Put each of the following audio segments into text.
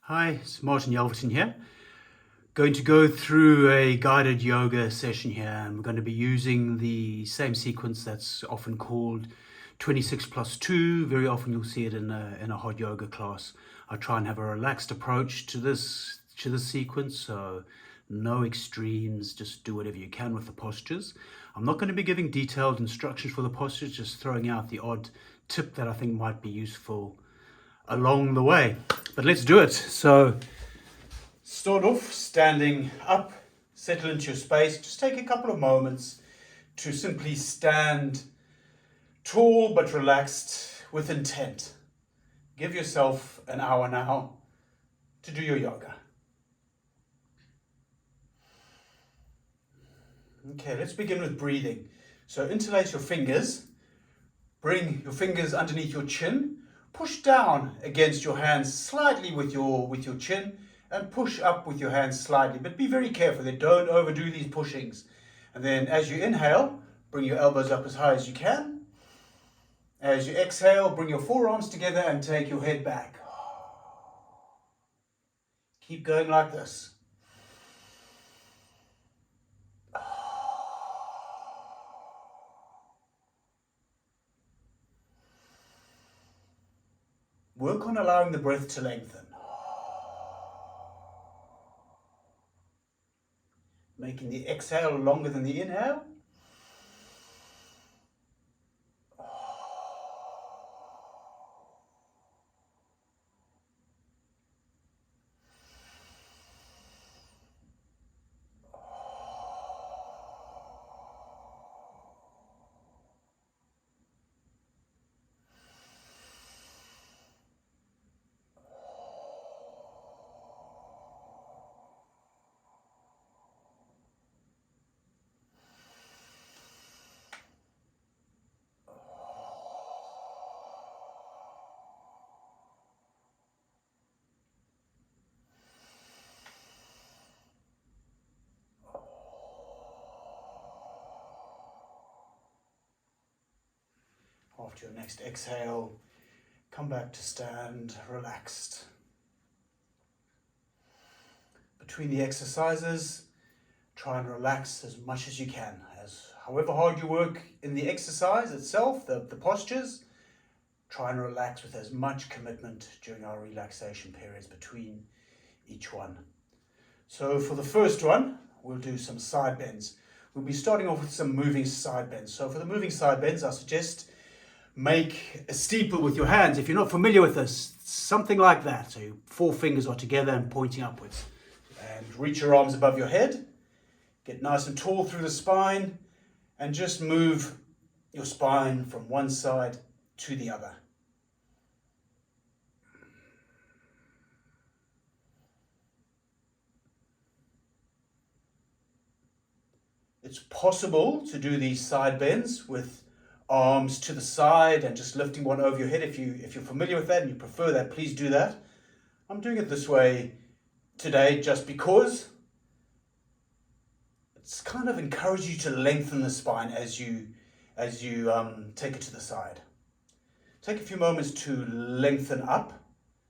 Hi, it's Martin Yelverton here. Going to go through a guided yoga session here, and we're going to be using the same sequence that's often called 26+2. Very often you'll see it in a hot yoga class. I try and have a relaxed approach to this sequence, so no extremes, just do whatever you can with the postures. I'm not going to be giving detailed instructions for the postures, just throwing out the odd tip that I think might be useful along the way. But let's do it. So start off standing up, settle into your space. Just take a couple of moments to simply stand tall but relaxed with intent. Give yourself an hour now to do your yoga. Okay, let's begin with breathing. So interlace your fingers, bring your fingers underneath your chin, push down against your hands slightly with your chin, and push up with your hands slightly, but be very careful that don't overdo these pushings. And then as you inhale, bring your elbows up as high as you can. As you exhale, bring your forearms together and take your head back. Keep going like this. Work on allowing the breath to lengthen. Making the exhale longer than the inhale. After your next exhale, come back to stand relaxed. Between the exercises, try and relax as much as you can. However hard you work in the exercise itself, the postures, try and relax with as much commitment during our relaxation periods between each one. So for the first one, we'll do some side bends. We'll be starting off with some moving side bends. So for the moving side bends, I suggest make a steeple with your hands. If you're not familiar with this, something like that. So your four fingers are together and pointing upwards. And reach your arms above your head. Get nice and tall through the spine. And just move your spine from one side to the other. It's possible to do these side bends with arms to the side and just lifting one over your head. If you're familiar with that and you prefer that, please do that. I'm doing it this way today just because it's kind of encourage you to lengthen the spine as you take it to the side. Take a few moments to lengthen up,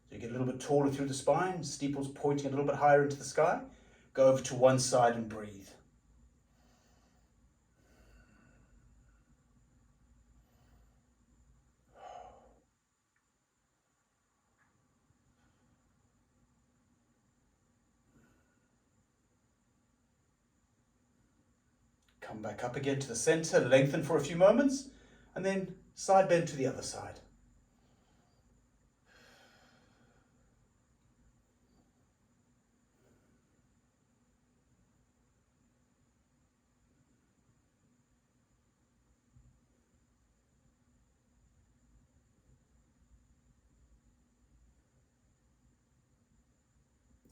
so you get a little bit taller through the spine, steeples pointing a little bit higher into the sky. Go over to one side and breathe. Come back up again to the center, lengthen for a few moments, and then side bend to the other side.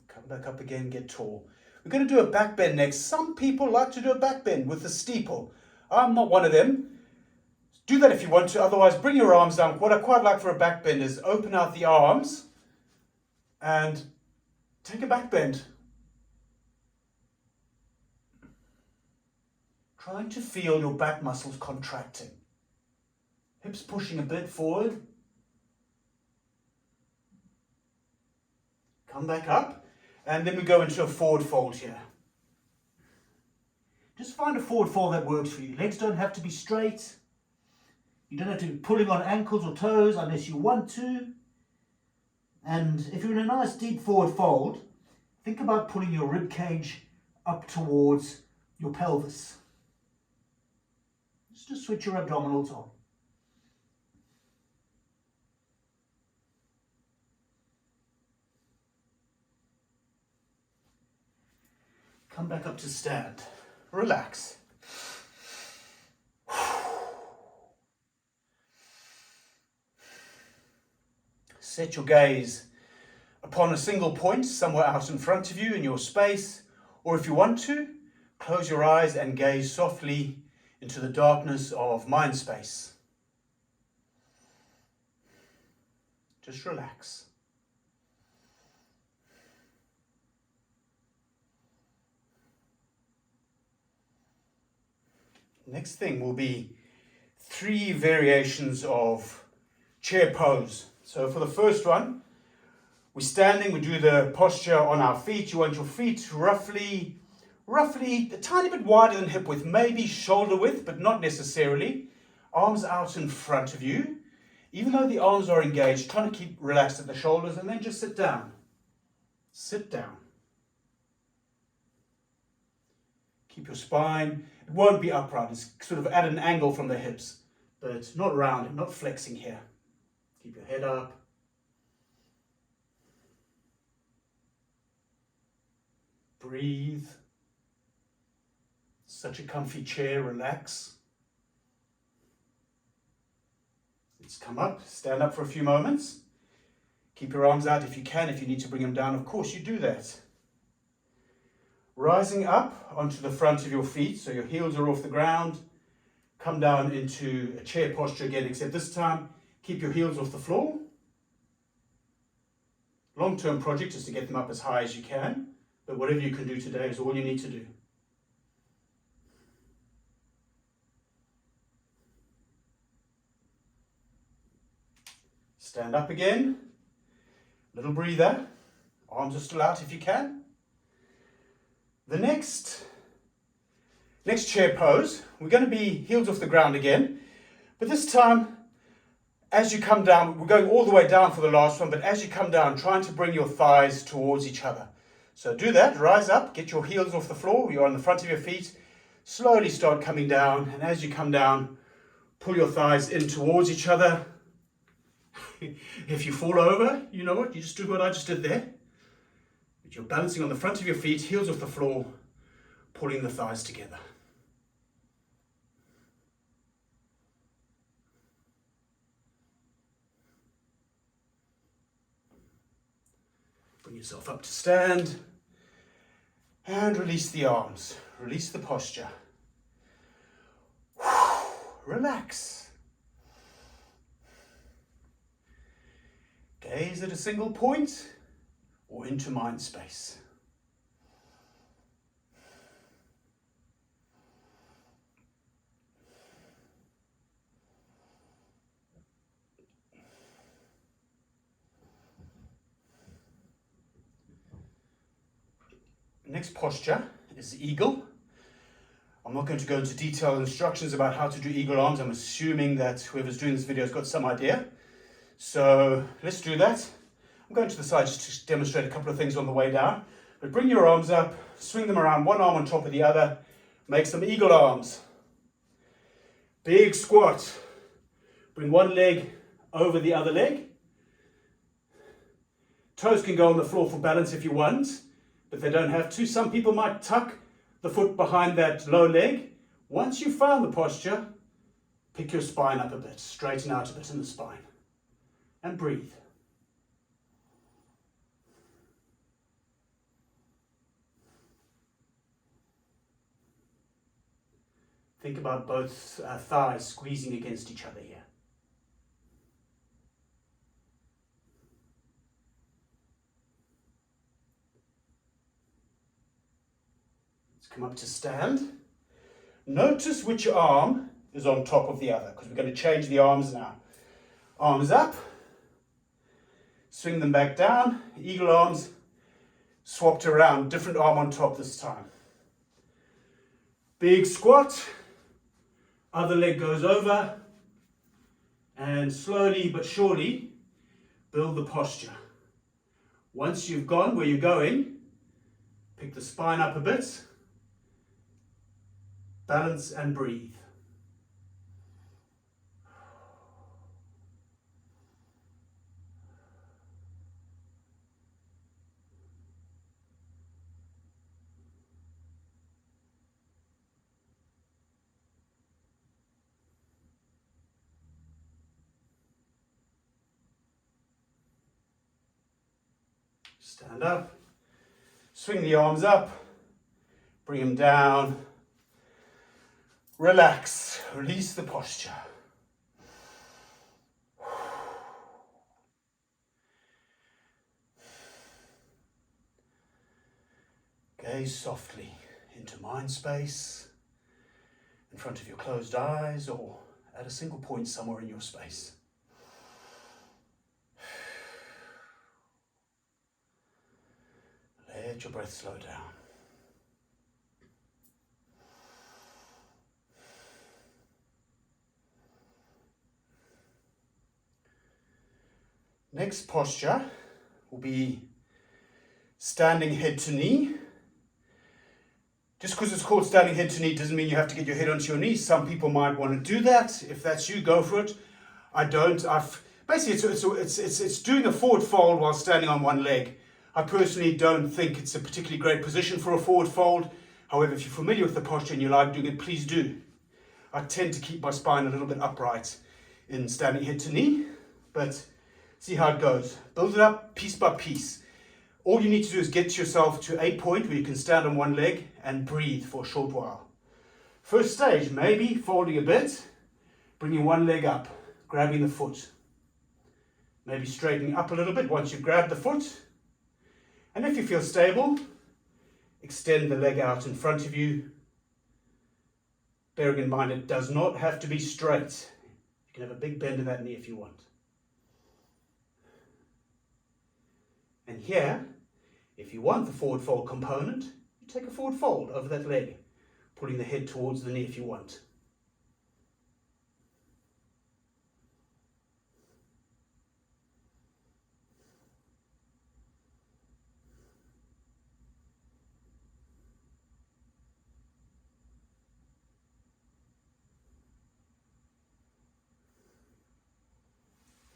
Come back up again, get tall. We're going to do a back bend next. Some people like to do a back bend with the steeple. I'm not one of them. Do that if you want to, otherwise bring your arms down. What I quite like for a back bend is open out the arms and take a back bend. Trying to feel your back muscles contracting. Hips pushing a bit forward. Come back up, and then we go into a forward fold here. Just find a forward fold that works for you. Legs don't have to be straight. You don't have to be pulling on ankles or toes unless you want to. And if you're in a nice deep forward fold, think about pulling your rib cage up towards your pelvis. Just switch your abdominals on. Come back up to stand. Relax. Set your gaze upon a single point somewhere out in front of you in your space, or if you want to, close your eyes and gaze softly into the darkness of mind space. Just relax. Next thing will be 3 variations of chair pose. So for the first one, we're standing, we do the posture on our feet. You want your feet roughly a tiny bit wider than hip width, maybe shoulder width, but not necessarily. Arms out in front of you. Even though the arms are engaged, trying to keep relaxed at the shoulders, and then just sit down. Sit down. Keep your spine, it won't be upright, it's sort of at an angle from the hips, but not rounded, not flexing here. Keep your head up. Breathe. Such a comfy chair, relax. Let's come up, stand up for a few moments. Keep your arms out if you can. If you need to bring them down, of course you do that. Rising up onto the front of your feet, so your heels are off the ground. Come down into a chair posture again, except this time, keep your heels off the floor. Long-term project is to get them up as high as you can, but whatever you can do today is all you need to do. Stand up again, little breather, arms are still out if you can. The next chair pose, we're going to be heels off the ground again, but this time, as you come down, we're going all the way down for the last one, but as you come down, trying to bring your thighs towards each other. So do that, rise up, get your heels off the floor, you're on the front of your feet, slowly start coming down, and as you come down, pull your thighs in towards each other. If you fall over, you know what, you just do what I just did there. But you're balancing on the front of your feet, heels off the floor, pulling the thighs together. Bring yourself up to stand and release the arms, release the posture. Relax. Gaze at a single point or into mind space. Next posture is eagle. I'm not going to go into detailed instructions about how to do eagle arms. I'm assuming that whoever's doing this video has got some idea. So let's do that. I'm going to the side just to demonstrate a couple of things on the way down. But bring your arms up, swing them around, one arm on top of the other. Make some eagle arms. Big squat. Bring one leg over the other leg. Toes can go on the floor for balance if you want, but they don't have to. Some people might tuck the foot behind that low leg. Once you've found the posture, pick your spine up a bit, straighten out a bit in the spine, and breathe. Think about both thighs squeezing against each other here. Let's come up to stand. Notice which arm is on top of the other, because we're going to change the arms now. Arms up. Swing them back down. Eagle arms Swapped around, different arm on top this time. Big squat, other leg goes over, and slowly but surely build the posture. Once you've gone where you're going, pick the spine up a bit, balance and breathe. Stand up, swing the arms up, bring them down, relax, release the posture. Gaze softly into mind space, in front of your closed eyes or at a single point somewhere in your space. Let your breath slow down. Next posture will be standing head to knee. Just because it's called standing head to knee doesn't mean you have to get your head onto your knees. Some people might want to do that. If that's you, go for it. I don't. Basically it's doing a forward fold while standing on one leg. I personally don't think it's a particularly great position for a forward fold. However, if you're familiar with the posture and you like doing it, please do. I tend to keep my spine a little bit upright in standing head to knee, but see how it goes. Build it up piece by piece. All you need to do is get yourself to a point where you can stand on one leg and breathe for a short while. First stage, maybe folding a bit, bringing one leg up, grabbing the foot. Maybe straightening up a little bit once you've grabbed the foot. And if you feel stable, extend the leg out in front of you. Bearing in mind it does not have to be straight. You can have a big bend in that knee if you want. And here, if you want the forward fold component, you take a forward fold over that leg, pulling the head towards the knee if you want.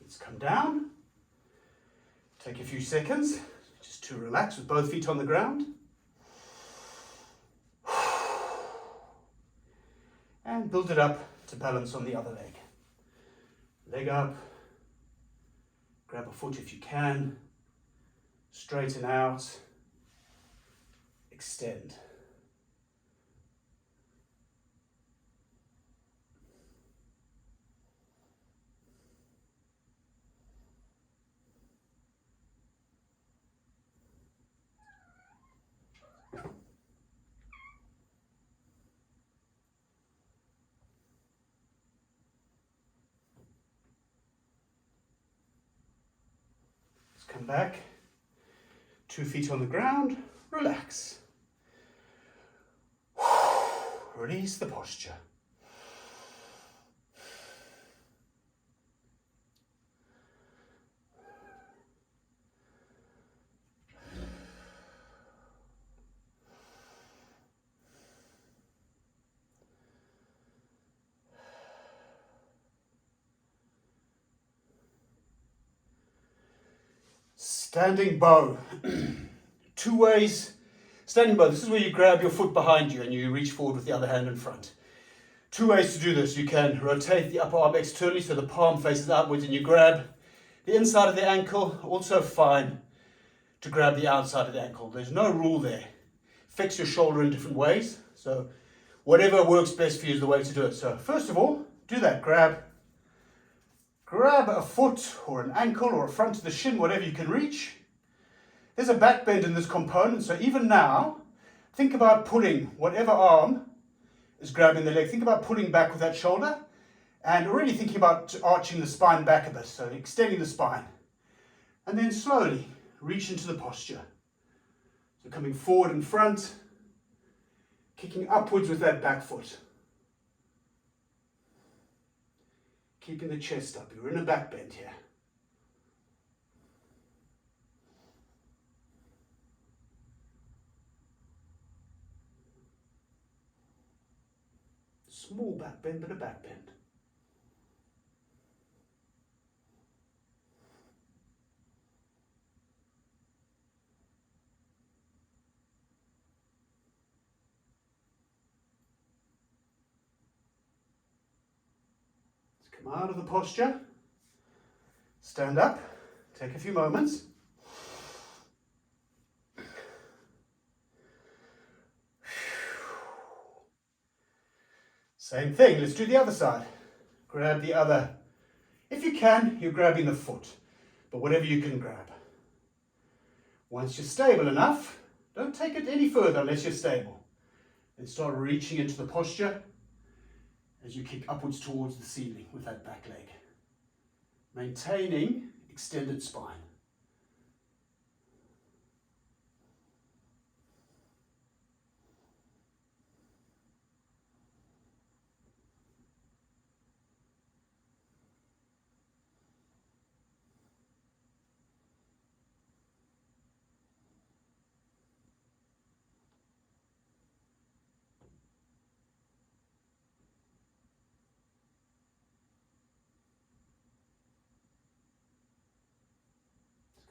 Let's come down. Take a few seconds just to relax with both feet on the ground. And build it up to balance on the other leg. Leg up. Grab a foot if you can. Straighten out. Extend. Come back, 2 feet on the ground, relax. Release the posture. Standing bow. 2 ways. Standing bow, this is where you grab your foot behind you and you reach forward with the other hand in front. 2 ways to do this. You can rotate the upper arm externally so the palm faces outwards and you grab the inside of the ankle. Also fine to grab the outside of the ankle. There's no rule there. Fix your shoulder in different ways. So whatever works best for you is the way to do it. So first of all, do that. Grab a foot or an ankle or a front of the shin, whatever you can reach. There's a back bend in this component, so even now, think about pulling whatever arm is grabbing the leg. Think about pulling back with that shoulder and already thinking about arching the spine back a bit, so extending the spine. And then slowly reach into the posture. So coming forward and front, kicking upwards with that back foot. Keeping the chest up. You're in a back bend here. Small back bend, but a back bend. Let's come out of the posture. Stand up. Take a few moments. Same thing, let's do the other side. Grab the other. If you can, you're grabbing the foot, but whatever you can grab. Once you're stable enough, don't take it any further unless you're stable. Then start reaching into the posture as you kick upwards towards the ceiling with that back leg. Maintaining extended spine.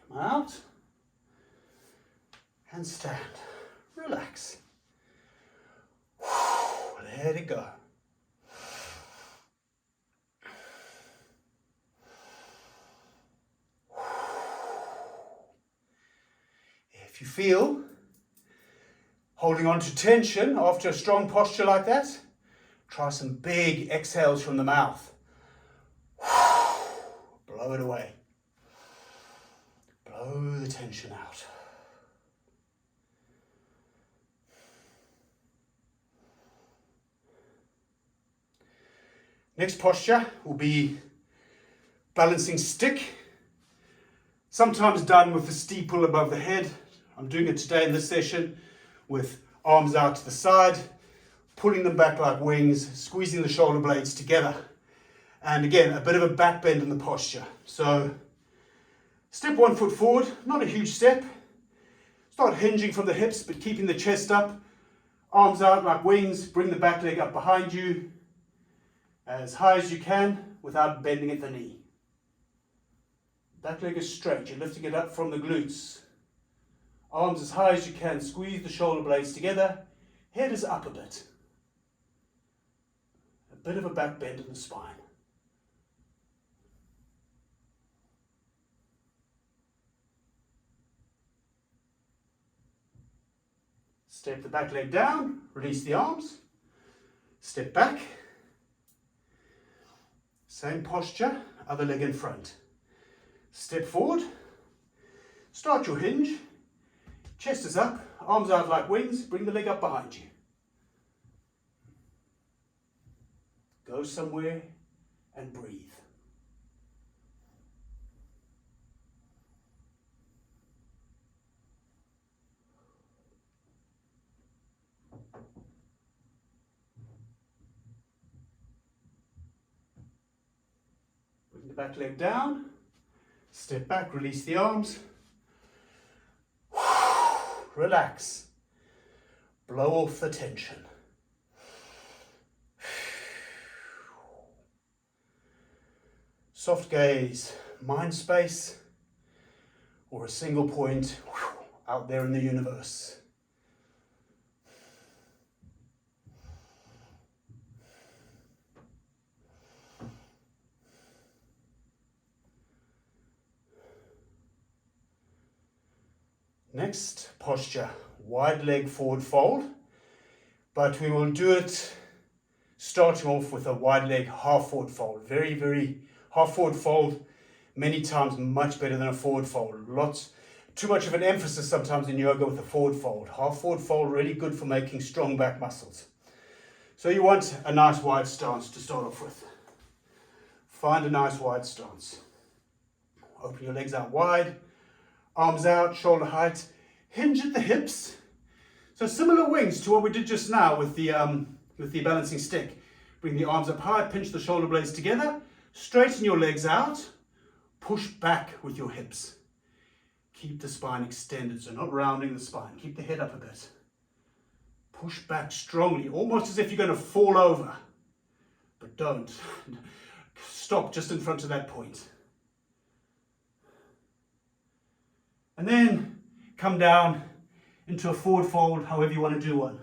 Come out and stand. Relax. Let it go. If you feel holding on to tension after a strong posture like that, try some big exhales from the mouth. Blow it away. Blow the tension out. Next posture will be balancing stick, sometimes done with the steeple above the head. I'm doing it today in this session with arms out to the side, pulling them back like wings, squeezing the shoulder blades together. And again, a bit of a back bend in the posture. So step 1 foot forward, not a huge step. Start hinging from the hips, but keeping the chest up. Arms out like wings, bring the back leg up behind you as high as you can without bending at the knee. Back leg is straight, you're lifting it up from the glutes. Arms as high as you can, squeeze the shoulder blades together. Head is up a bit. A bit of a back bend in the spine. Step the back leg down, release the arms. Step back. Same posture, other leg in front. Step forward. Start your hinge. Chest is up, arms out like wings, bring the leg up behind you. Go somewhere and breathe. Bring the back leg down, step back, release the arms. Relax. Blow off the tension. Soft gaze, mind space, or a single point out there in the universe. Next posture, wide leg forward fold, but we will do it starting off with a wide leg half forward fold. Very half forward fold, many times much better than a forward fold. Too much of an emphasis sometimes in yoga with a forward fold. Half forward fold, really good for making strong back muscles. So you want a nice wide stance to start off with. Find a nice wide stance. Open your legs out wide. Arms out, shoulder height, hinge at the hips. So similar wings to what we did just now with the balancing stick. Bring the arms up high, pinch the shoulder blades together, straighten your legs out, push back with your hips. Keep the spine extended, so not rounding the spine. Keep the head up a bit. Push back strongly, almost as if you're going to fall over. But don't. Stop just in front of that point. And then come down into a forward fold, however you want to do one.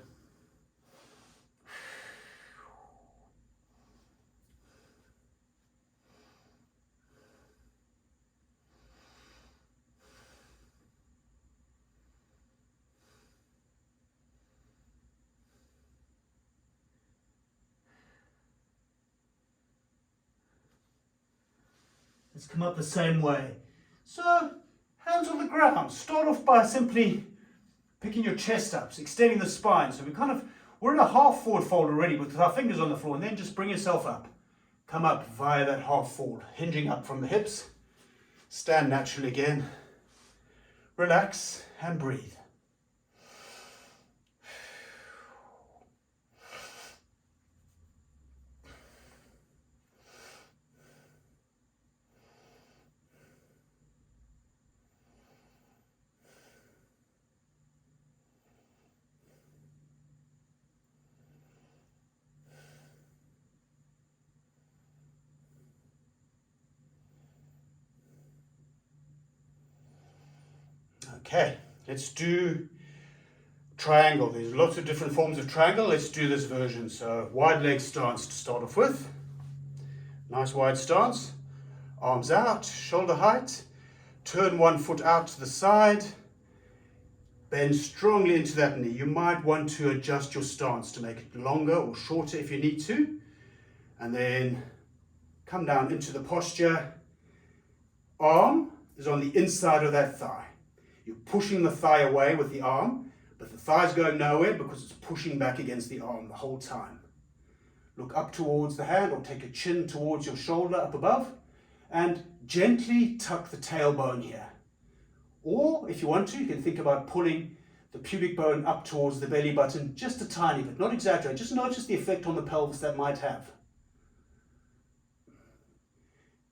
Let's come up the same way. So, hands on the ground. Start off by simply picking your chest up, extending the spine. So we're in a half forward fold already with our fingers on the floor, and then just bring yourself up. Come up via that half fold, hinging up from the hips. Stand naturally again. Relax and breathe. Okay, let's do triangle. There's lots of different forms of triangle. Let's do this version. So wide leg stance to start off with. Nice wide stance. Arms out, shoulder height. Turn one foot out to the side. Bend strongly into that knee. You might want to adjust your stance to make it longer or shorter if you need to. And then come down into the posture. Arm is on the inside of that thigh. You're pushing the thigh away with the arm, but the thigh's going nowhere because it's pushing back against the arm the whole time. Look up towards the hand or take your chin towards your shoulder up above and gently tuck the tailbone here. Or if you want to, you can think about pulling the pubic bone up towards the belly button just a tiny bit, not exaggerate, just notice the effect on the pelvis that might have.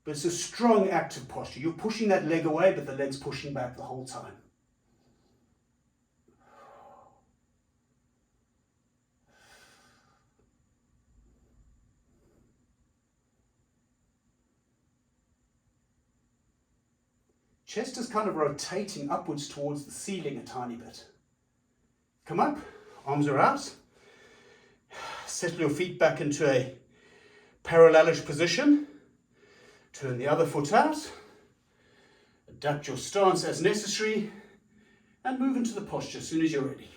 But it's a strong active posture. You're pushing that leg away, but the leg's pushing back the whole time. Chest is kind of rotating upwards towards the ceiling a tiny bit. Come up, arms are out. Settle your feet back into a parallelish position. Turn the other foot out. Adapt your stance as necessary and move into the posture as soon as you're ready.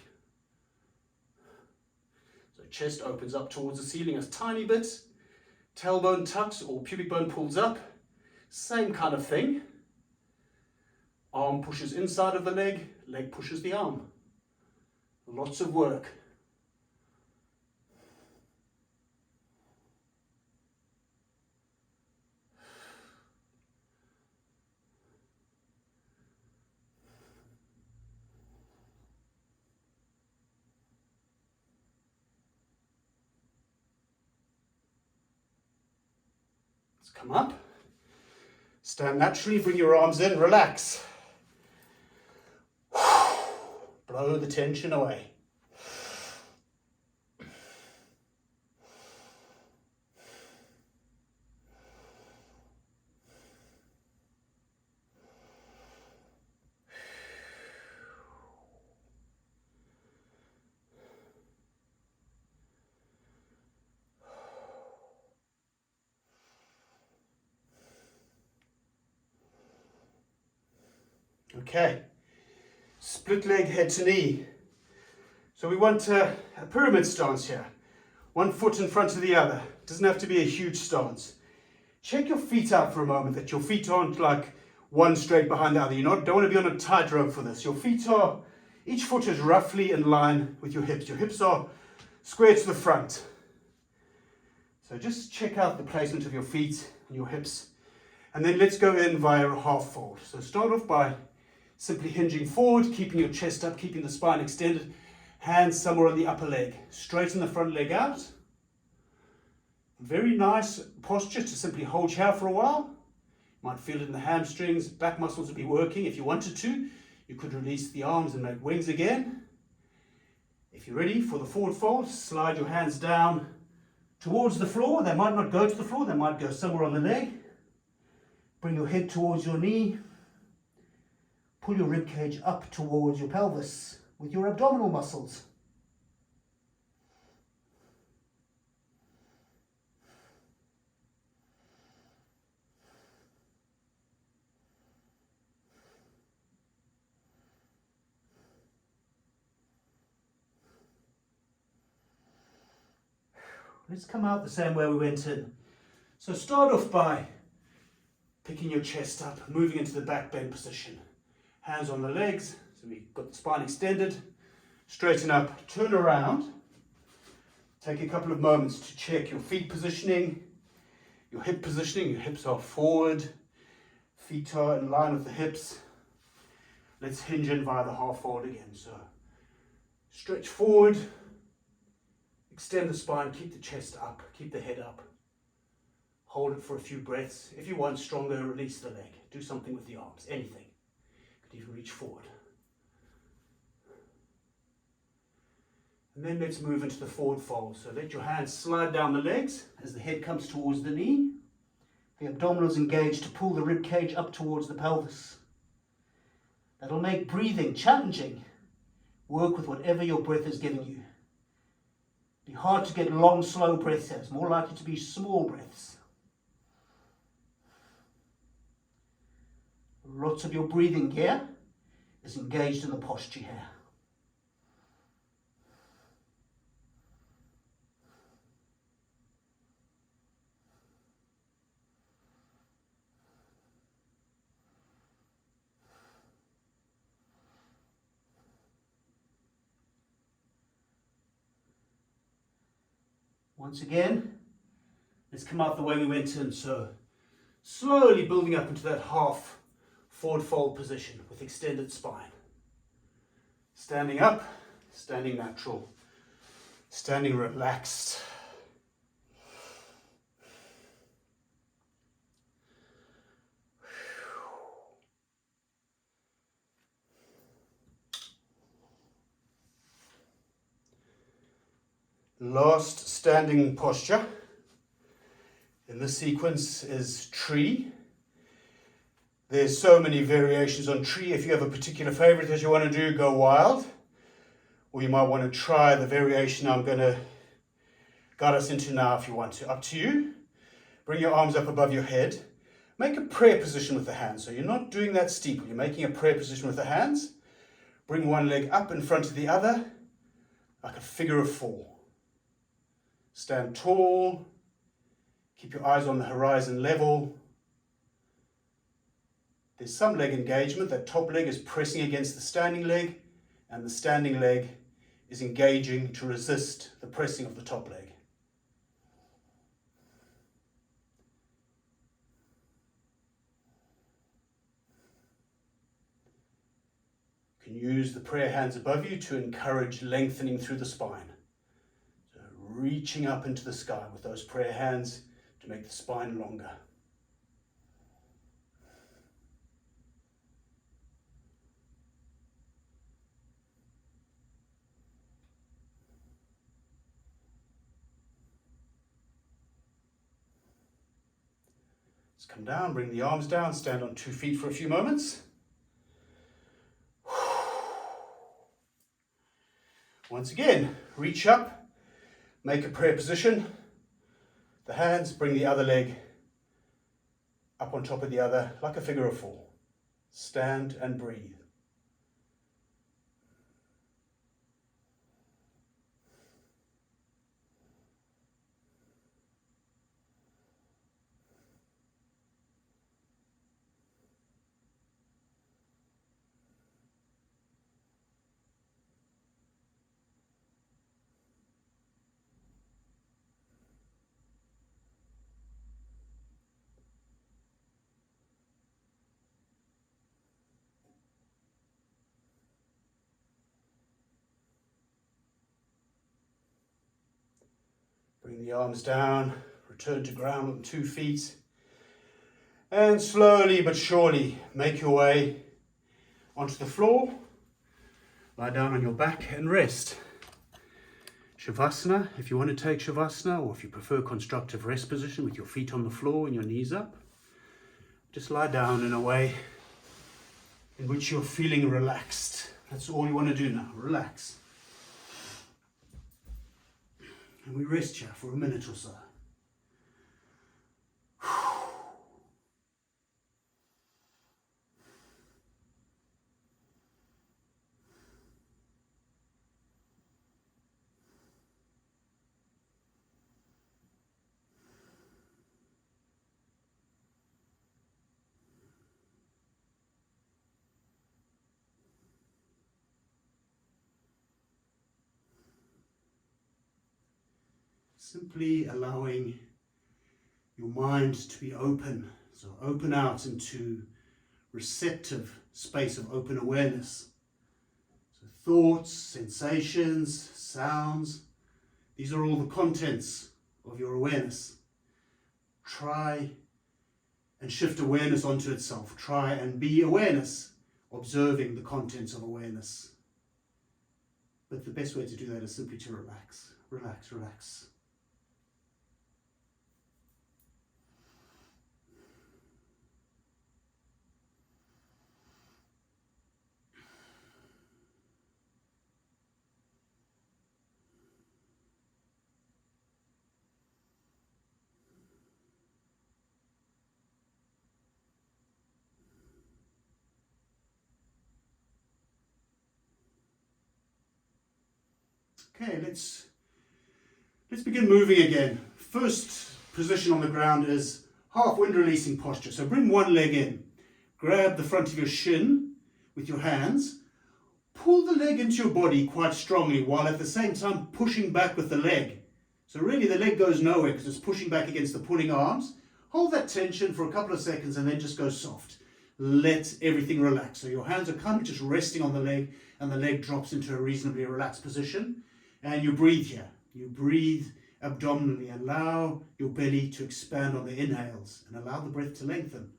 So chest opens up towards the ceiling a tiny bit. Tailbone tucks or pubic bone pulls up. Same kind of thing. Arm pushes inside of the leg, leg pushes the arm. Lots of work. Let's come up. Stand naturally, bring your arms in, relax. Blow the tension away. Okay. Split leg, head to knee. So we want a pyramid stance here. One foot in front of the other. Doesn't have to be a huge stance. Check your feet out for a moment, that your feet aren't like one straight behind the other. You don't want to be on a tightrope for this. Your feet are, each foot is roughly in line with your hips. Your hips are square to the front. So just check out the placement of your feet and your hips. And then let's go in via a half fold. So start off by Simply hinging forward, keeping your chest up, keeping the spine extended. Hands somewhere on the upper leg. Straighten the front leg out. Very nice posture to simply hold here for a while. You might feel it in the hamstrings, back muscles will be working. If you wanted to, you could release the arms and make wings again. If you're ready for the forward fold, slide your hands down towards the floor. They might not go to the floor, they might go somewhere on the leg. Bring your head towards your knee. Pull your rib cage up towards your pelvis with your abdominal muscles. Let's come out the same way we went in. So start off by picking your chest up, moving into the back bend position. Hands on the legs, so we've got the spine extended. Straighten up, turn around. Take a couple of moments to check your feet positioning, your hip positioning. Your hips are forward, feet are in line with the hips. Let's hinge in via the half fold again. So stretch forward, extend the spine, keep the chest up, keep the head up. Hold it for a few breaths. If you want stronger, release the leg. Do something with the arms, anything. You could even reach forward. And then let's move into the forward fold. So let your hands slide down the legs as the head comes towards the knee. The abdominals engage to pull the rib cage up towards the pelvis. That'll make breathing challenging. Work with whatever your breath is giving you. Be hard to get long, slow breaths here. It's more likely to be small breaths. Lots of your breathing gear is engaged in the posture here. Once again, let's come out the way we went in. So slowly building up into that half forward fold position with extended spine. Standing up, standing natural, standing relaxed. Last standing posture in this sequence is tree. There's so many variations on tree. If you have a particular favorite that you want to do, go wild. Or you might want to try the variation I'm going to guide us into now if you want to. Up to you. Bring your arms up above your head. Make a prayer position with the hands. So you're not doing that steeple. You're making a prayer position with the hands. Bring one leg up in front of the other, like a figure of four. Stand tall. Keep your eyes on the horizon level. There's some leg engagement. That top leg is pressing against the standing leg, and the standing leg is engaging to resist the pressing of the top leg. You can use the prayer hands above you to encourage lengthening through the spine. So reaching up into the sky with those prayer hands to make the spine longer. Let's come down, bring the arms down, stand on 2 feet for a few moments. Once again, reach up, make a prayer position. The hands, bring the other leg up on top of the other, like a figure of four. Stand and breathe. Bring the arms down, return to ground on 2 feet, and slowly but surely make your way onto the floor. Lie down on your back and rest. Shavasana, if you want to take Shavasana, or if you prefer constructive rest position with your feet on the floor and your knees up, just lie down in a way in which you're feeling relaxed. That's all you want to do now, relax. And we rest here for a minute or so. Simply allowing your mind to be open. So open out into receptive space of open awareness. So thoughts, sensations, sounds, these are all the contents of your awareness. Try and shift awareness onto itself. Try and be awareness, observing the contents of awareness. But the best way to do that is simply to relax. Relax, relax. Okay, let's begin moving again. First position on the ground is half wind releasing posture. So bring one leg in. Grab the front of your shin with your hands. Pull the leg into your body quite strongly while at the same time pushing back with the leg. So really the leg goes nowhere because it's pushing back against the pulling arms. Hold that tension for a couple of seconds and then just go soft. Let everything relax. So your hands are kind of just resting on the leg and the leg drops into a reasonably relaxed position. And you breathe here. You breathe abdominally. Allow your belly to expand on the inhales and allow the breath to lengthen.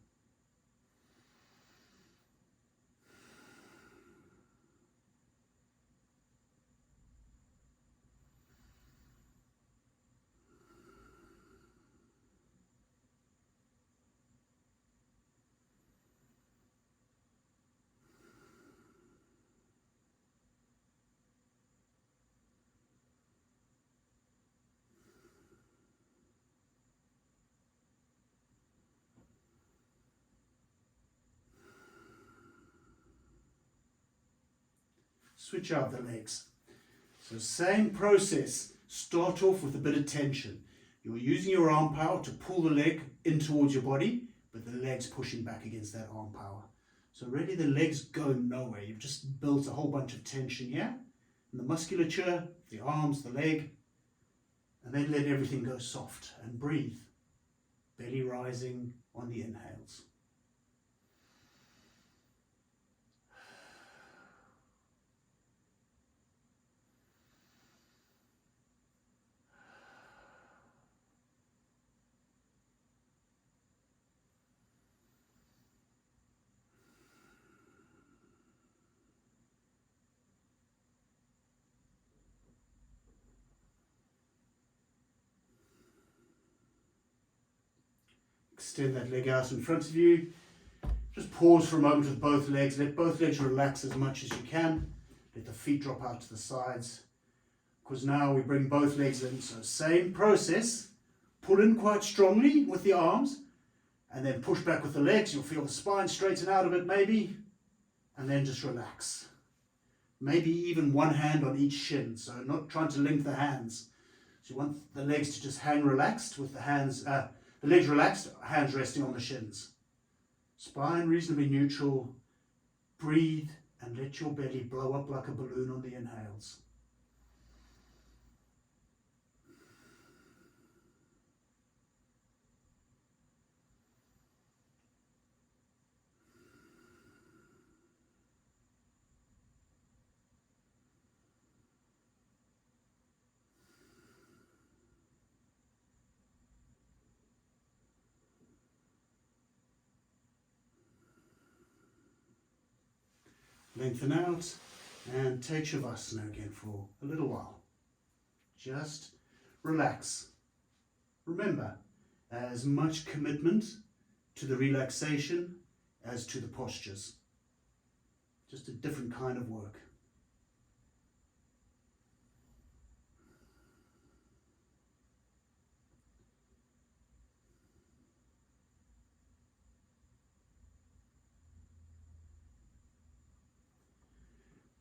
Switch out the legs. So same process. Start off with a bit of tension. You're using your arm power to pull the leg in towards your body, but the leg's pushing back against that arm power. So really the legs go nowhere. You've just built a whole bunch of tension here in the musculature, the arms, the leg, and then let everything go soft and breathe. Belly rising on the inhales. Extend that leg out in front of you. Just pause for a moment with both legs. Let both legs relax as much as you can. Let the feet drop out to the sides. Because now we bring both legs in. So same process. Pull in quite strongly with the arms. And then push back with the legs. You'll feel the spine straighten out a bit maybe. And then just relax. Maybe even one hand on each shin. So not trying to link the hands. So you want the legs to just hang relaxed with the hands... the legs relaxed, hands resting on the shins. Spine reasonably neutral. Breathe and let your belly blow up like a balloon on the inhales. lengthen out, and take Shavasana again for a little while. Just relax. Remember, as much commitment to the relaxation as to the postures. Just a different kind of work.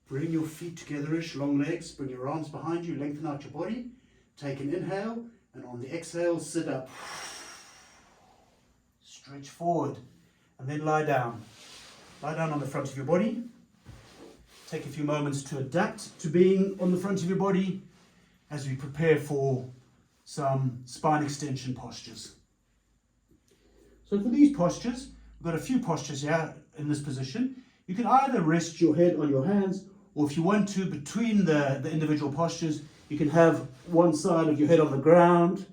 Bring your feet togetherish, long legs, bring your arms behind you, lengthen out your body. Take an inhale, and on the exhale, sit up. Stretch forward, and then lie down. Lie down on the front of your body. Take a few moments to adapt to being on the front of your body as we prepare for some spine extension postures. So for these postures, we've got a few postures here in this position. You can either rest your head on your hands, or if you want to, between the individual postures, you can have one side of your head on the ground,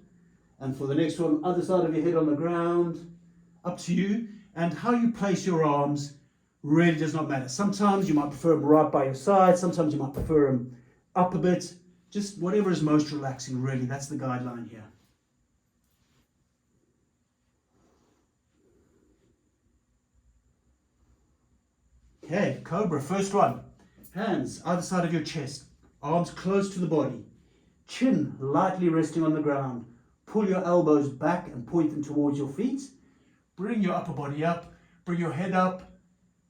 and for the next one, other side of your head on the ground. Up to you. And how you place your arms really does not matter. Sometimes you might prefer them right by your side, sometimes you might prefer them up a bit. Just whatever is most relaxing, really. That's the guideline here. Okay, Cobra, first one. Hands either side of your chest, arms close to the body, chin lightly resting on the ground. Pull your elbows back and point them towards your feet. Bring your upper body up, bring your head up,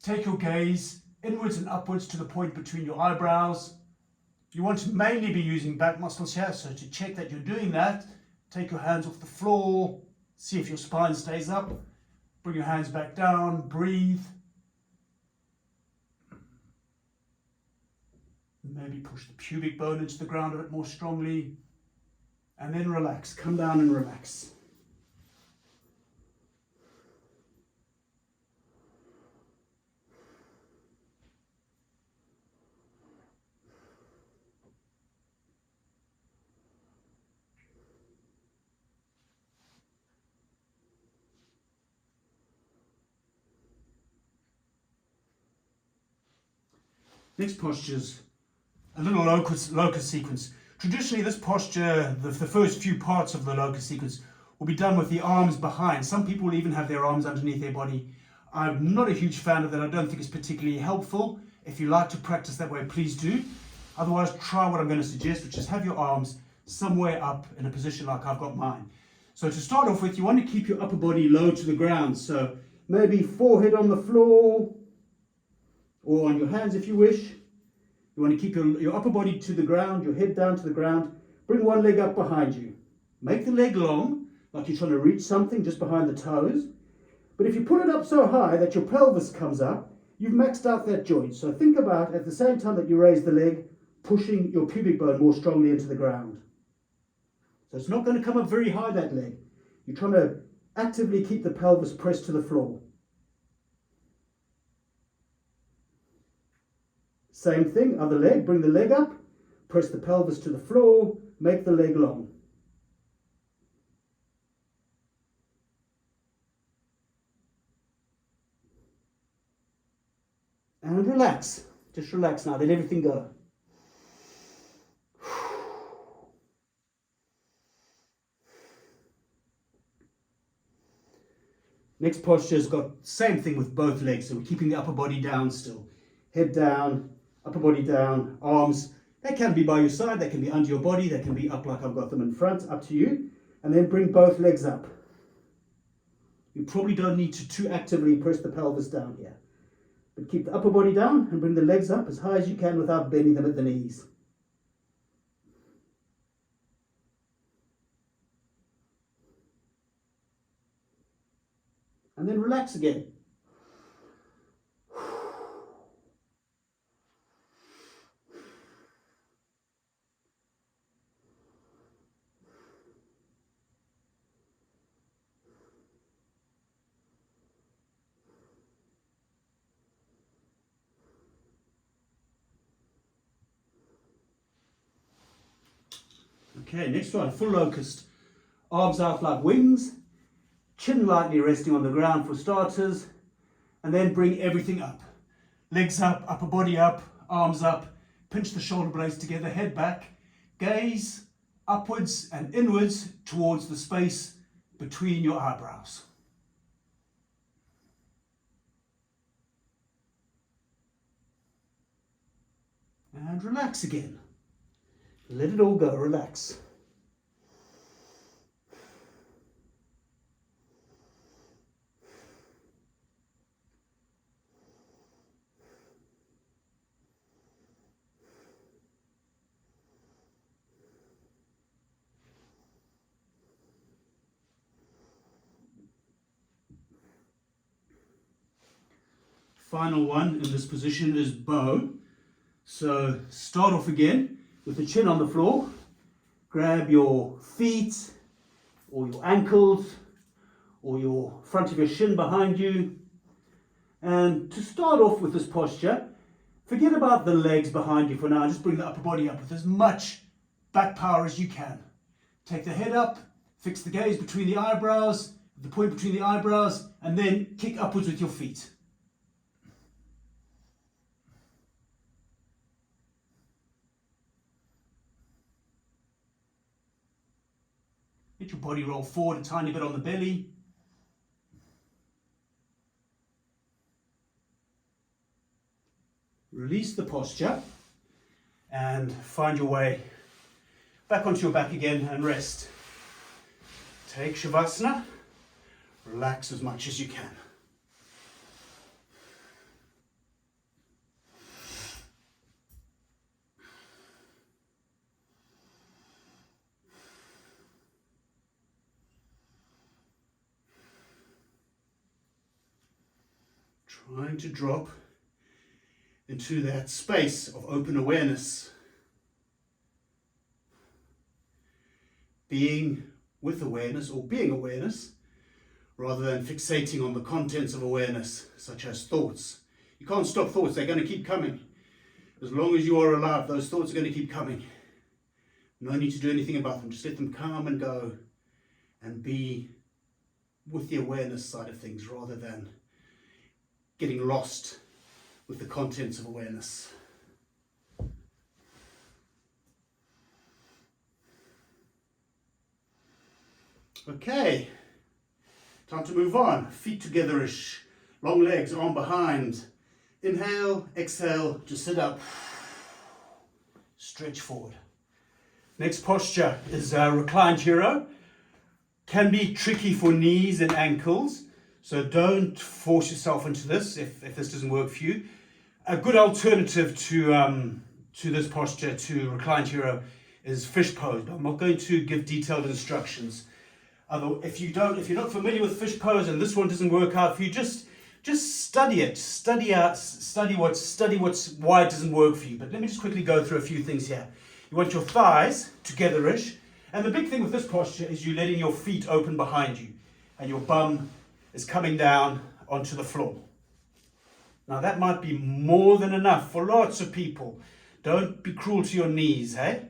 take your gaze inwards and upwards to the point between your eyebrows. You want to mainly be using back muscles here, so to check that you're doing that, take your hands off the floor, see if your spine stays up. Bring your hands back down, breathe. Maybe push the pubic bone into the ground a bit more strongly. And then relax. Come down and relax. Next posture's a little locus sequence. Traditionally, this posture, the first few parts of the locus sequence, will be done with the arms behind. Some people will even have their arms underneath their body. I'm not a huge fan of that. I don't think it's particularly helpful. If you like to practice that way, please do. Otherwise, try what I'm going to suggest, which is have your arms somewhere up in a position like I've got mine. So to start off with, you want to keep your upper body low to the ground. So maybe forehead on the floor, or on your hands if you wish. You want to keep your upper body to the ground, your head down to the ground. Bring one leg up behind you. Make the leg long, like you're trying to reach something just behind the toes. But if you put it up so high that your pelvis comes up, you've maxed out that joint. So think about, at the same time that you raise the leg, pushing your pubic bone more strongly into the ground. So it's not going to come up very high, that leg. You're trying to actively keep the pelvis pressed to the floor. Same thing, other leg, bring the leg up, press the pelvis to the floor, make the leg long. And relax, just relax now, let everything go. Next posture's got same thing with both legs, so we're keeping the upper body down still. Head down, upper body down, arms, they can be by your side, they can be under your body, they can be up like I've got them in front, up to you. And then bring both legs up. You probably don't need to too actively press the pelvis down here. But keep the upper body down and bring the legs up as high as you can without bending them at the knees. And then relax again. Okay, next one, full locust. Arms out like wings, chin lightly resting on the ground for starters, and then bring everything up. Legs up, upper body up, arms up, pinch the shoulder blades together, head back, gaze upwards and inwards towards the space between your eyebrows. And relax again. Let it all go, relax. Final one in this position is bow. So start off again with the chin on the floor. Grab your feet or your ankles or your front of your shin behind you. And to start off with this posture, forget about the legs behind you for now. Just bring the upper body up with as much back power as you can. Take the head up, fix the gaze between the eyebrows, the point between the eyebrows, and then kick upwards with your feet. Let your body roll forward a tiny bit on the belly. Release the posture and find your way back onto your back again and rest. Take Shavasana. Relax as much as you can. Trying to drop into that space of open awareness. Being with awareness or being awareness rather than fixating on the contents of awareness, such as thoughts. You can't stop thoughts, they're going to keep coming. As long as you are alive, those thoughts are going to keep coming. No need to do anything about them, just let them come and go and be with the awareness side of things rather than getting lost with the contents of awareness. Okay, time to move on. Feet together-ish, long legs, arm behind. Inhale, exhale to sit up. Stretch forward. Next posture is reclined hero. Can be tricky for knees and ankles, so don't force yourself into this if this doesn't work for you. A good alternative to this posture, to reclined hero, is fish pose. But I'm not going to give detailed instructions. Although if you're not familiar with fish pose and this one doesn't work out for you, just study it. Study why it doesn't work for you. But let me just quickly go through a few things here. You want your thighs together-ish. And the big thing with this posture is you're letting your feet open behind you. And your bum is coming down onto the floor. Now that might be more than enough for lots of people. Don't be cruel to your knees, hey?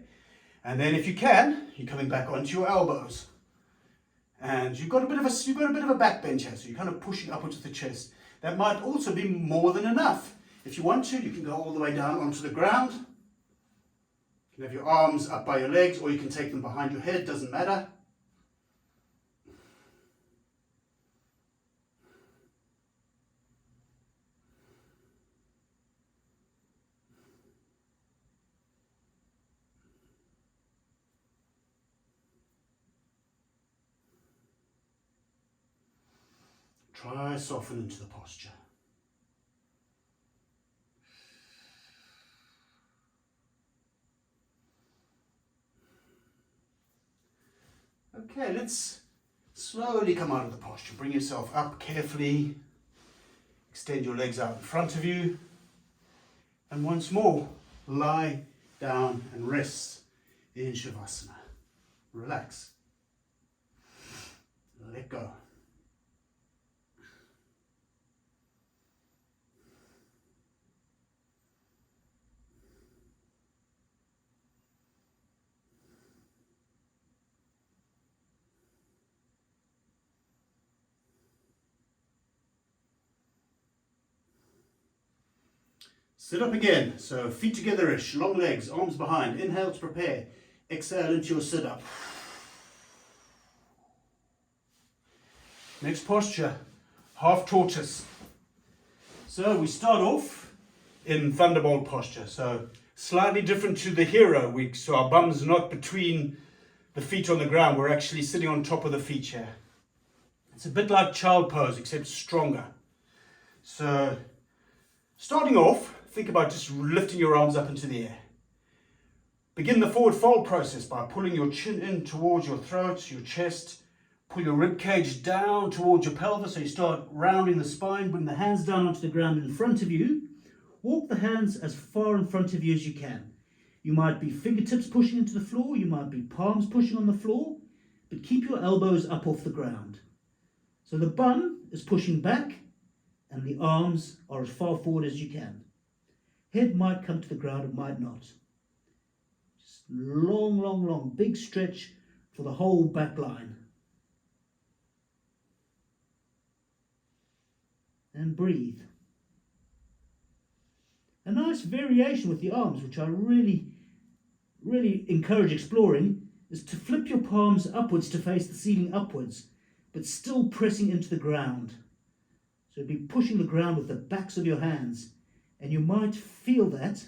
And then if you can, you're coming back onto your elbows. And you've got a bit of a back bend here, so you're kind of pushing upwards with the chest. That might also be more than enough. If you want to, you can go all the way down onto the ground. You can have your arms up by your legs, or you can take them behind your head, doesn't matter. Try soften into the posture. Okay, let's slowly come out of the posture. Bring yourself up carefully. Extend your legs out in front of you. And once more, lie down and rest in Shavasana. Relax. Let go. Sit up again. So feet together-ish, long legs, arms behind. Inhale to prepare. Exhale into your sit-up. Next posture, half tortoise. So we start off in thunderbolt posture. So slightly different to the hero. So our bum's not between the feet on the ground. We're actually sitting on top of the feet here. It's a bit like child pose, except stronger. So starting off, think about just lifting your arms up into the air. Begin the forward fold process by pulling your chin in towards your throat, your chest. Pull your rib cage down towards your pelvis, so you start rounding the spine. Bring the hands down onto the ground in front of you. Walk the hands as far in front of you as you can. You might be fingertips pushing into the floor, you might be palms pushing on the floor, but keep your elbows up off the ground. So the bum is pushing back and the arms are as far forward as you can. Head might come to the ground, it might not. Just long, big stretch for the whole back line. And breathe. A nice variation with the arms, which I really encourage exploring, is to flip your palms upwards to face the ceiling upwards, but still pressing into the ground. So be pushing the ground with the backs of your hands, and you might feel that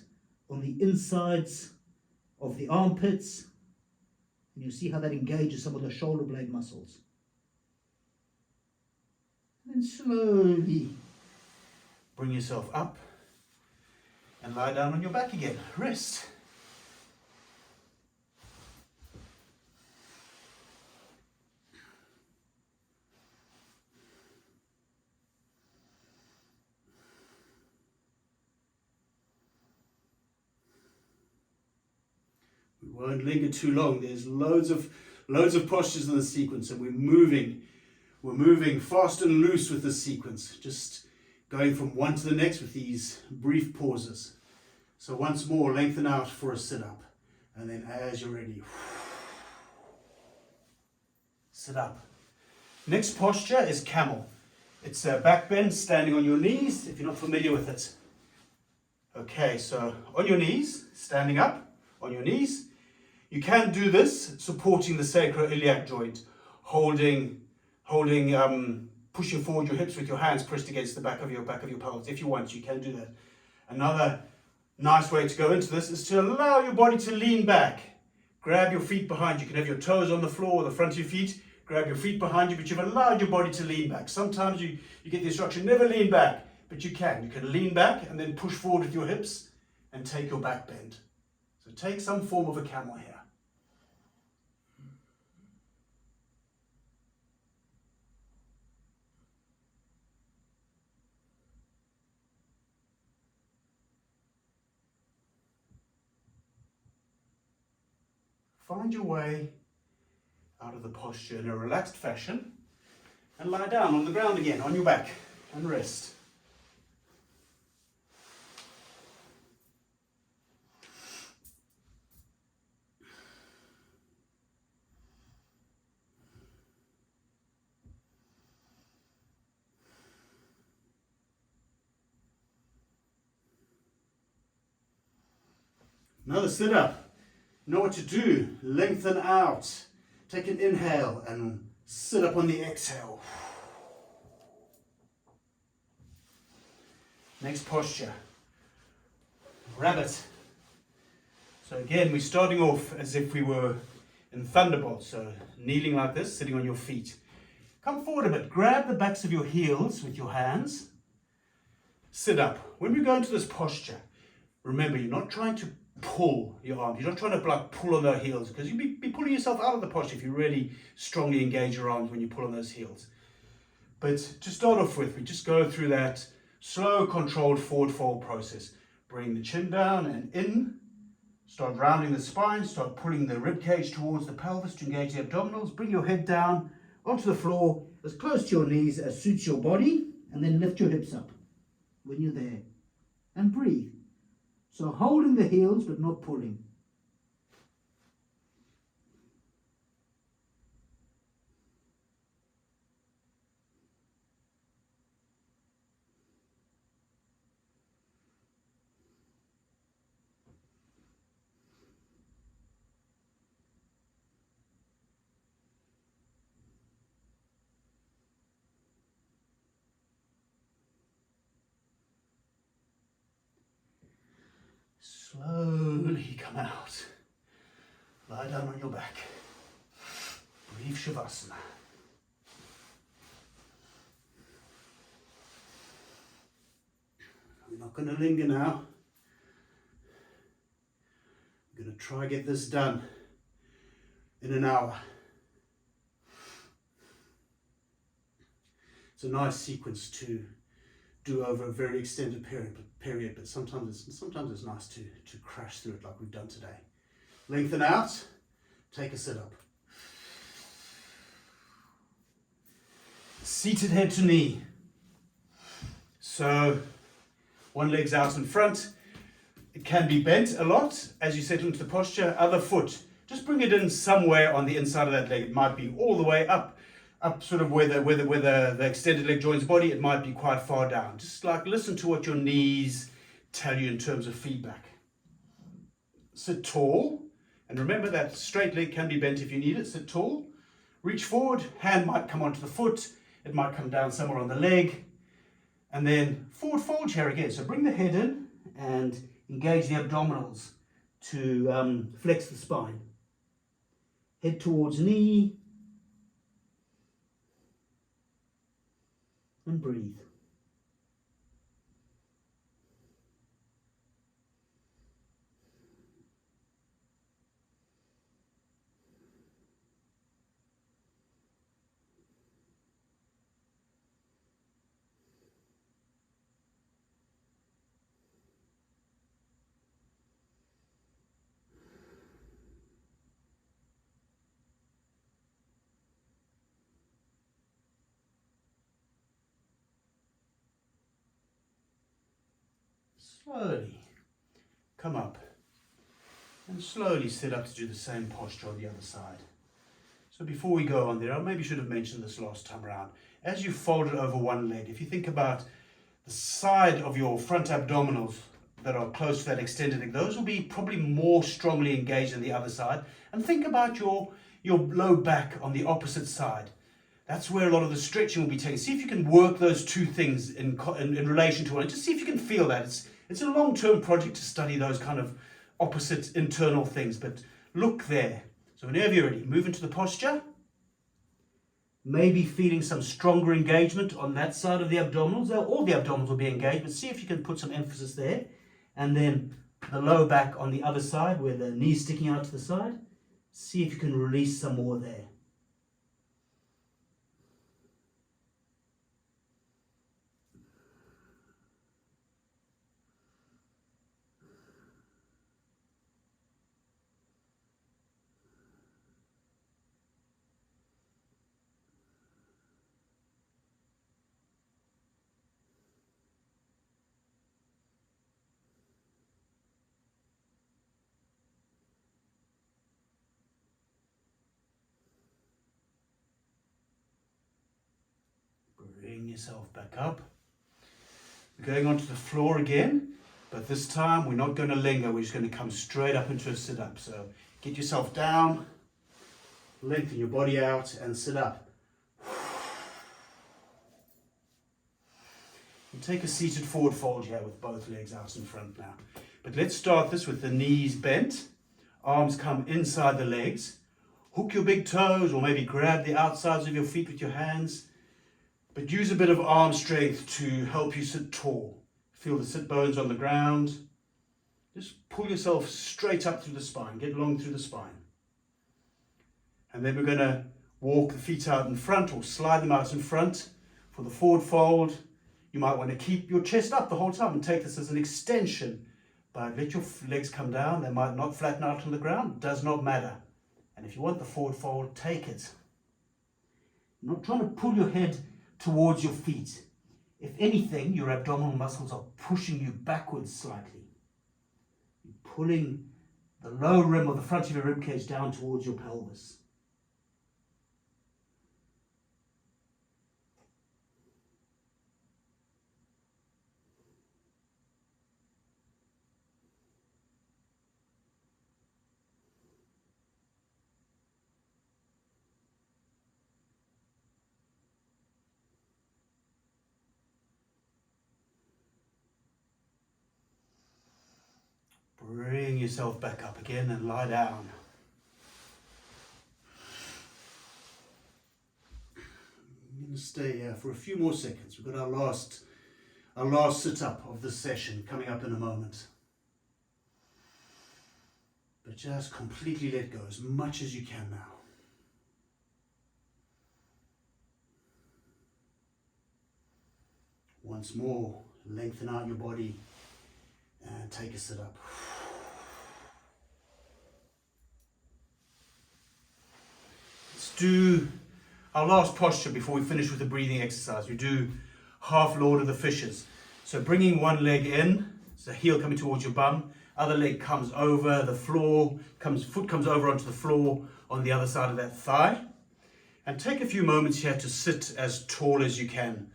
on the insides of the armpits, and you'll see how that engages some of the shoulder blade muscles. And slowly bring yourself up and lie down on your back again. Rest. We won't linger too long. There's loads of postures in the sequence, and we're moving fast and loose with this sequence, just going from one to the next with these brief pauses. So once more, lengthen out for a sit-up, and then as you're ready, sit up. Next posture is camel. It's a back bend, standing on your knees, if you're not familiar with it. Okay, so on your knees, standing up, on your knees. You can do this supporting the sacroiliac joint, pushing forward your hips with your hands pressed against the back of your pelvis. If you want, you can do that. Another nice way to go into this is to allow your body to lean back. Grab your feet behind you. You can have your toes on the floor or the front of your feet. Grab your feet behind you, but you've allowed your body to lean back. Sometimes you get the instruction, never lean back, but you can. You can lean back and then push forward with your hips and take your back bend. So take some form of a camel here. Find your way out of the posture in a relaxed fashion and lie down on the ground again, on your back, and rest. Another sit-up. Know what to do. Lengthen out. Take an inhale and sit up on the exhale. Next posture. Rabbit. So again, we're starting off as if we were in thunderbolt. So kneeling like this, sitting on your feet. Come forward a bit. Grab the backs of your heels with your hands. Sit up. When we go into this posture, remember, you're not trying to pull your arms. You're not trying to pull on those heels, because you'll be pulling yourself out of the posture if you really strongly engage your arms when you pull on those heels. But to start off with, we just go through that slow, controlled forward fold process. Bring the chin down and in. Start rounding the spine. Start pulling the rib cage towards the pelvis to engage the abdominals. Bring your head down onto the floor as close to your knees as suits your body, and then lift your hips up when you're there. And breathe. So holding the heels but not pulling. Slowly come out. Lie down on your back. Breathe Shavasana. We're not going to linger now. We're going to try get this done in an hour. It's a nice sequence to do over a very extended period, but sometimes it's nice to crash through it like we've done today. Lengthen out, take a sit up. Seated head to knee. So one leg's out in front. It can be bent a lot as you settle into the posture. Other foot, just bring it in somewhere on the inside of that leg. It might be all the way up sort of where the extended leg joins the body. It might be quite far down. Just like listen to what your knees tell you in terms of feedback. Sit tall, and remember that straight leg can be bent if you need it. Sit tall, reach forward, hand might come onto the foot, it might come down somewhere on the leg, and then forward fold chair again. So bring the head in and engage the abdominals to flex the spine. Head towards knee, and breathe. Slowly come up and slowly sit up to do the same posture on the other side. So before we go on there, I maybe should have mentioned this last time around. As you fold it over one leg, if you think about the side of your front abdominals that are close to that extended leg, those will be probably more strongly engaged than the other side. And think about your low back on the opposite side. That's where a lot of the stretching will be taken. See if you can work those two things in relation to one. Just see if you can feel that. It's a long-term project to study those kind of opposite internal things, but look there. So whenever you're ready, move into the posture. Maybe feeling some stronger engagement on that side of the abdominals. All the abdominals will be engaged, but see if you can put some emphasis there. And then the lower back on the other side, where the knee's sticking out to the side. See if you can release some more there. Bring yourself back up. We're going onto the floor again, but this time we're not going to linger. We're just going to come straight up into a sit-up. So get yourself down, lengthen your body out, and sit up. And take a seated forward fold here with both legs out in front now. But let's start this with the knees bent, arms come inside the legs. Hook your big toes, or maybe grab the outsides of your feet with your hands. But use a bit of arm strength to help you sit tall. Feel the sit bones on the ground. Just pull yourself straight up through the spine. Get long through the spine. And then we're going to walk the feet out in front or slide them out in front for the forward fold. You might want to keep your chest up the whole time and take this as an extension. But let your legs come down. They might not flatten out on the ground. Does not matter. And if you want the forward fold, take it. You're not trying to pull your head towards your feet. If anything, your abdominal muscles are pushing you backwards slightly. You're pulling the lower rim of the front of your rib cage down towards your pelvis. Bring yourself back up again and lie down. I'm going to stay here for a few more seconds. We've got our last sit-up of this session coming up in a moment. But just completely let go as much as you can now. Once more, lengthen out your body and take a sit-up. Let's do our last posture before we finish with the breathing exercise. We do half Lord of the Fishes. So bringing one leg in, so heel coming towards your bum, other leg comes over the floor, foot comes over onto the floor on the other side of that thigh. And take a few moments here to sit as tall as you can.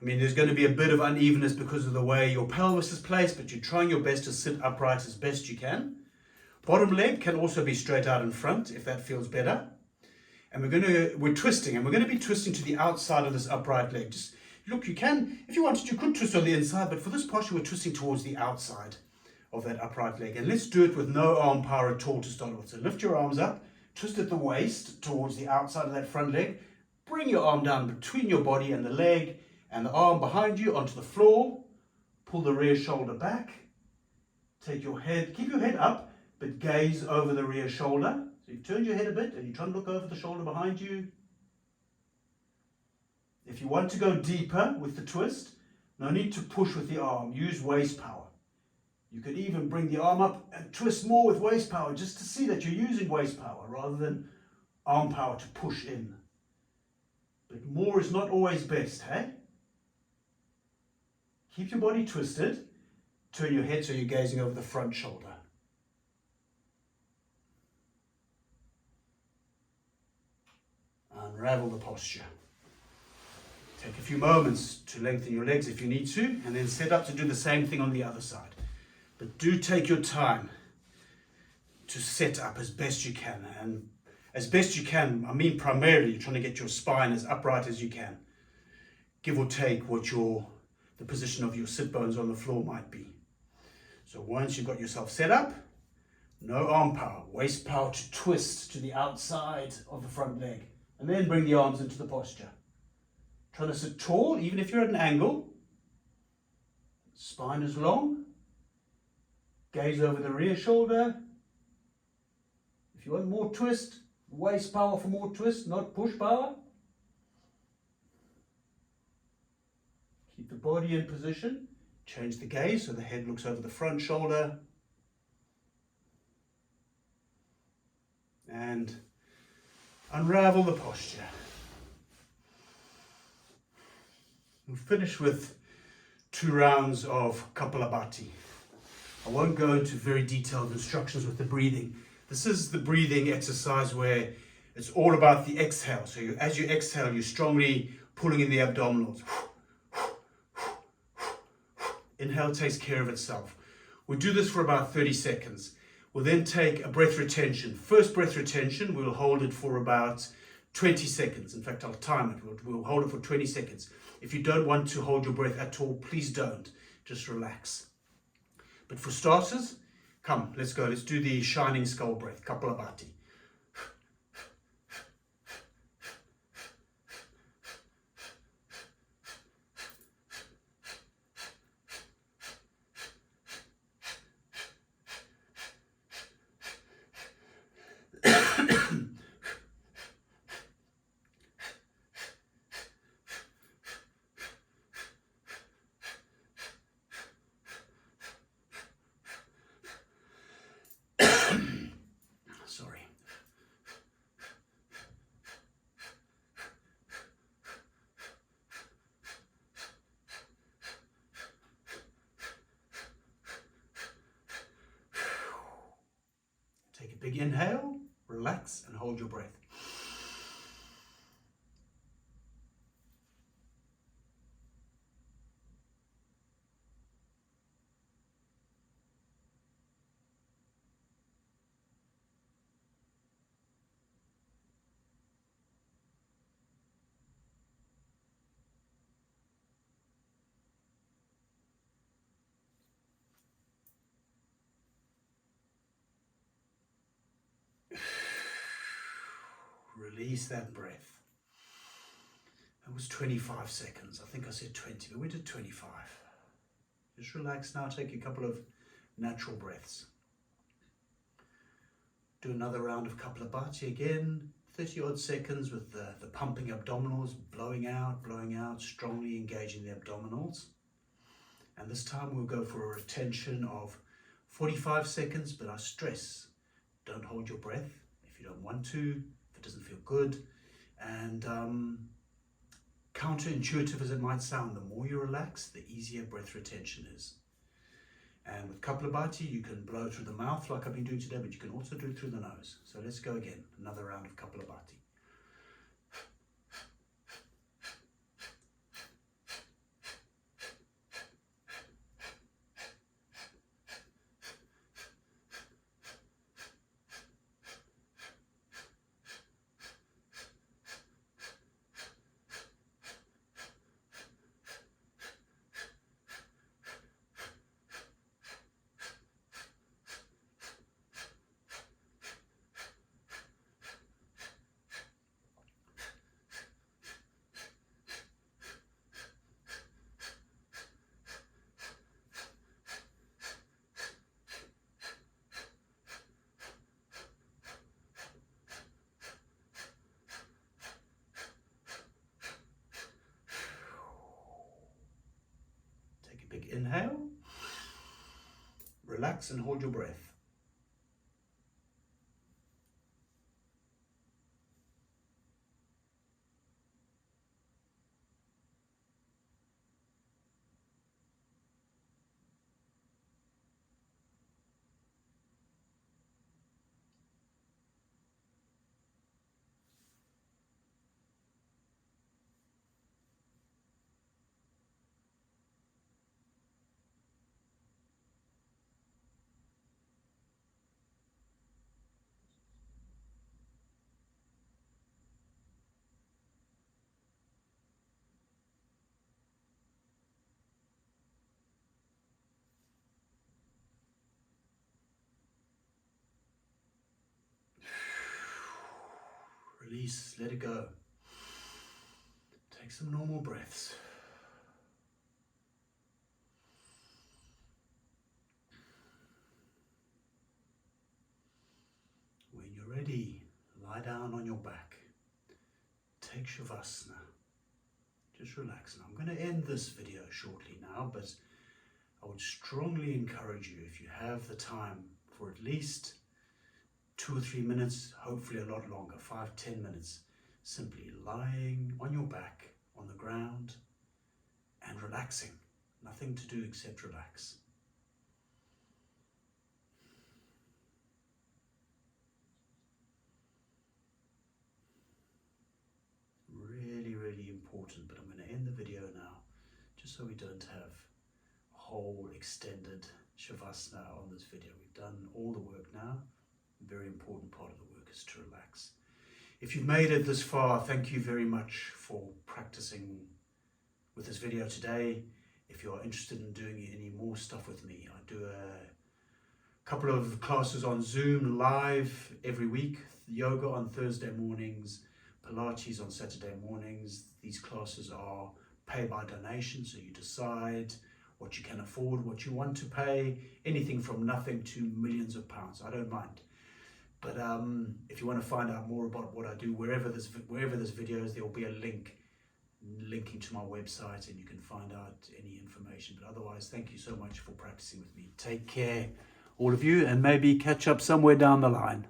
I mean, there's going to be a bit of unevenness because of the way your pelvis is placed, but you're trying your best to sit upright as best you can. Bottom leg can also be straight out in front if that feels better. And we're twisting, and we're going to be twisting to the outside of this upright leg. Just look, you can, if you wanted, you could twist on the inside, but for this posture, we're twisting towards the outside of that upright leg. And let's do it with no arm power at all to start with. So lift your arms up, twist at the waist towards the outside of that front leg. Bring your arm down between your body and the leg, and the arm behind you onto the floor. Pull the rear shoulder back. Take your head, keep your head up, but gaze over the rear shoulder. So you've turned your head a bit and you try and look over the shoulder behind you. If you want to go deeper with the twist, no need to push with the arm. Use waist power. You could even bring the arm up and twist more with waist power just to see that you're using waist power rather than arm power to push in. But more is not always best, hey? Keep your body twisted. Turn your head so you're gazing over the front shoulder. Unravel the posture. Take a few moments to lengthen your legs if you need to, and then set up to do the same thing on the other side. But do take your time to set up as best you can. And as best you can, I mean primarily you're trying to get your spine as upright as you can. Give or take what the position of your sit bones on the floor might be. So once you've got yourself set up, no arm power, waist power to twist to the outside of the front leg. And then bring the arms into the posture. Trying to sit tall, even if you're at an angle. Spine is long. Gaze over the rear shoulder. If you want more twist, waist power for more twist, not push power. Keep the body in position. Change the gaze so the head looks over the front shoulder. And unravel the posture. We'll finish with 2 rounds of Kapalabhati. I won't go into very detailed instructions with the breathing. This is the breathing exercise where it's all about the exhale. So as you exhale, you're strongly pulling in the abdominals. Inhale takes care of itself. We'll do this for about 30 seconds. We'll then take a breath retention. First breath retention, we'll hold it for about 20 seconds. In fact, I'll time it. We'll hold it for 20 seconds. If you don't want to hold your breath at all, please don't. Just relax. But for starters, come, let's go. Let's do the shining skull breath, Kapalabhati. Sorry. Take a big inhale, relax, and hold your breath. Release that breath. That was 25 seconds. I think I said 20, but we did 25. Just relax now. Take a couple of natural breaths. Do another round of Kapalabhati again. 30 odd seconds with the pumping abdominals, blowing out, strongly engaging the abdominals. And this time we'll go for a retention of 45 seconds, but I stress, don't hold your breath if you don't want to, if it doesn't feel good. And counterintuitive as it might sound, the more you relax, the easier breath retention is. And with Kapalabhati, you can blow through the mouth like I've been doing today, but you can also do it through the nose. So let's go again, another round of Kapalabhati. Big inhale, relax and hold your breath. Release, let it go. Take some normal breaths. When you're ready, lie down on your back. Take Shavasana. Just relax. Now, I'm going to end this video shortly now, but I would strongly encourage you, if you have the time, for at least 2 or 3 minutes, hopefully a lot longer, 5-10 minutes, simply lying on your back on the ground and relaxing. Nothing to do except relax. Really, really important, but I'm going to end the video now, just so we don't have a whole extended Shavasana on this video. We've done all the work now. A very important part of the work is to relax. If you've made it this far, thank you very much for practicing with this video today. If you're interested in doing any more stuff with me, I do a couple of classes on Zoom live every week, yoga on Thursday mornings, Pilates on Saturday mornings. These classes are pay by donation, so you decide what you can afford, what you want to pay, anything from nothing to millions of pounds. I don't mind. But if you want to find out more about what I do, wherever this video is, there will be a link linking to my website, and you can find out any information. But otherwise, thank you so much for practicing with me. Take care, all of you, and maybe catch up somewhere down the line.